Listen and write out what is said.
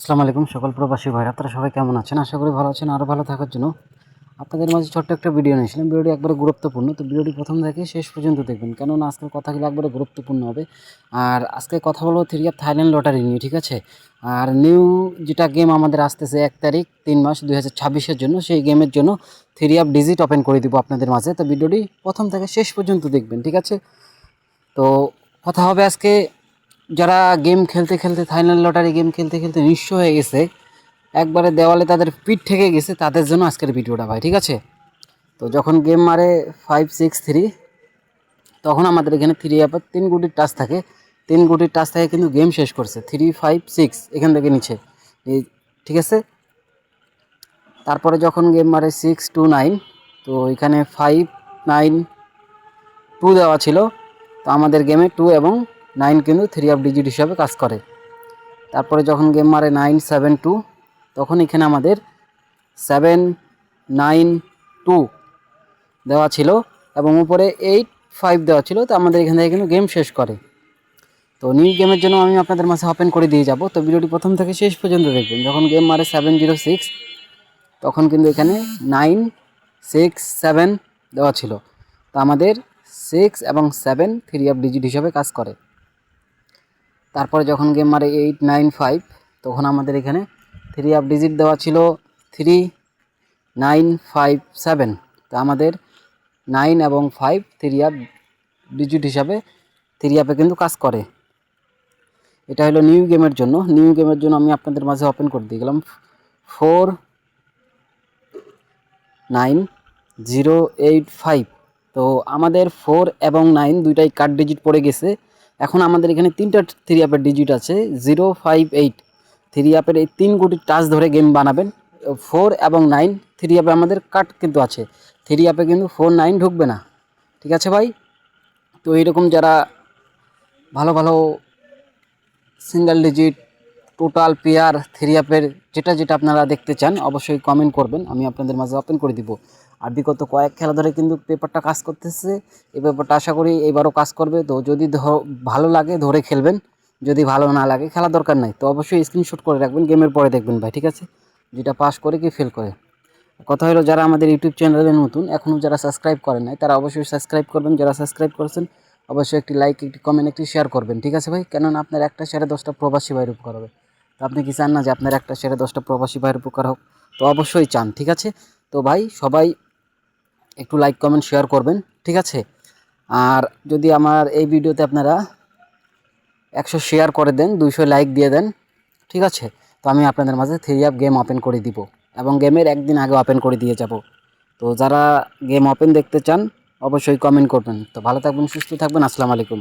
আসসালামু আলাইকুম সকল প্রবাসী ভাইরা, আপনারা সবাই কেমন আছেন? আশা করি ভালো আছেন। আরও ভালো থাকার জন্য আপনাদের মাঝে ছোট্ট একটা ভিডিও নিয়েছিলাম। ভিডিওটি একবারে গুরুত্বপূর্ণ, তো ভিডিওটি প্রথম থেকে শেষ পর্যন্ত দেখবেন, কেননা আজকের কথাগুলো একবারে গুরুত্বপূর্ণ হবে। আর আজকে কথা বলবো থ্রি অফ থাইল্যান্ড লটারি নিয়ে, ঠিক আছে? আর নিউ যেটা গেম আমাদের আসতেছে 1 তারিখ 3 মাস 2026-এর জন্য, সেই গেমের জন্য থ্রি অফ ডিজিট ওপেন করে দিব আপনাদের মাঝে। তো ভিডিওটি প্রথম থেকে শেষ পর্যন্ত দেখবেন, ঠিক আছে? তো কথা হবে আজকে যারা গেম খেলতে খেলতে থাইল্যান্ড লটারি গেম খেলতে খেলতে নিঃস্ব হয়ে গেছে, একবারে দেওয়ালে তাদের পিঠ থেকে গেছে, তাদের জন্য আজকের ভিডিওটা ভাই, ঠিক আছে? তো যখন গেম মারে 5-6-3, তখন আমাদের এখানে 3 অ্যাপের 3 গুটির টাচ থাকে। 3 গুটির টাচ থাকে কিন্তু গেম শেষ করছে 3-5-6 এখান থেকে নিচে, ঠিক আছে? তারপরে যখন গেম মারে 6-2-9, তো এখানে 5-9-2 দেওয়া ছিল। তো আমাদের গেমে 2 এবং 9 কিন্তু থ্রি অফ ডিজিট হিসাবে কাজ করে। তারপরে যখন গেম মারে 9-7-2, তখন এখানে আমাদের 7-9-2 দেওয়া ছিল এবং উপরে 8-5 দেওয়া ছিল। তো আমাদের এখান থেকে কিন্তু গেম শেষ করে। তো নিউ গেমের জন্য আমি আপনাদের মাঝে ওপেন করে দিয়ে যাব। তো ভিডিওটি প্রথম থেকে শেষ পর্যন্ত দেখবেন। যখন গেম মারে 7-0-6, তখন কিন্তু এখানে 9-6-7 দেওয়া ছিল। তো আমাদের 6 এবং 7 থ্রি অফ ডিজিট হিসাবে কাজ করে। তারপরে যখন গেম মারে 8-9-5, তখন আমাদের এখানে থ্রি অফ ডিজিট দেওয়া ছিল 3-9-5-7। তো আমাদের 9 এবং 5 থ্রি অফ ডিজিট হিসাবে থ্রি অ্যাপে কিন্তু কাজ করে। এটা হলো নিউ গেমের জন্য। নিউ গেমের জন্য আমি আপনাদের মাঝে ওপেন করে দিয়ে গেলাম 4-9-0-8-5। তো আমাদের 4 এবং 9 দুইটাই কার্ড ডিজিট পড়ে গেছে। এখন আমাদের এখানে তিনটা থ্রি অ্যাপের ডিজিট আছে 0-5-8। থ্রি অ্যাপের এই 3 গুটি টাচ ধরে গেম বানাবেন। 4 এবং 9 থ্রি অ্যাপে আমাদের কাট কিন্তু আছে, থ্রি অ্যাপে কিন্তু 4-9 ঢুকবে না, ঠিক আছে ভাই? তো এইরকম যারা ভালো ভালো single digit total pair three অ্যাপের যেটা যেটা আপনারা দেখতে চান, অবশ্যই কমেন্ট করবেন, আমি আপনাদের মাঝে ওপেন করে দিব। আর বিগত কয়েক খেলা ধরে কিন্তু পেপারটা কাজ করতেছে, এই পেপারটা আশা করি এবারও কাজ করবে। তো যদি ভালো লাগে ধরে খেলবেন, যদি ভালো না লাগে খেলা দরকার নাই। তো অবশ্যই স্ক্রিনশট করে রাখবেন, গেমের পরে দেখবেন ভাই, ঠিক আছে? যেটা পাস করে কি ফেল করে। কথা হলো যারা আমাদের ইউটিউব চ্যানেলে নতুন, এখনও যারা সাবস্ক্রাইব করেন নাই, তারা অবশ্যই সাবস্ক্রাইব করবেন। যারা সাবস্ক্রাইব করেছেন অবশ্যই একটি লাইক, একটি কমেন্ট, একটি শেয়ার করবেন, ঠিক আছে ভাই? কেননা আপনার একটা শেয়ারে 10টা প্রবাসী ভাইয়ের উপকার হবে। তো আপনি কি চান না যে আপনার একটা শেয়ারে 10টা প্রবাসী ভাইয়ের উপকার হোক? তো অবশ্যই চান, ঠিক আছে? তো ভাই সবাই একটু লাইক কমেন্ট শেয়ার করবেন, ঠিক আছে? আর যদি আমার এই ভিডিওতে আপনারা 100 শেয়ার করে দেন, 200 লাইক দিয়ে দেন, ঠিক আছে? তো আমি আপনাদের মাঝে থ্রি অ্যাপ গেম ওপেন করে দিব এবং গেমের একদিন আগে ওপেন করে দিয়ে যাব। তো যারা গেম ওপেন দেখতে চান অবশ্যই কমেন্ট করবেন। তো ভালো থাকবেন, সুস্থ থাকবেন। আসসালামু আলাইকুম।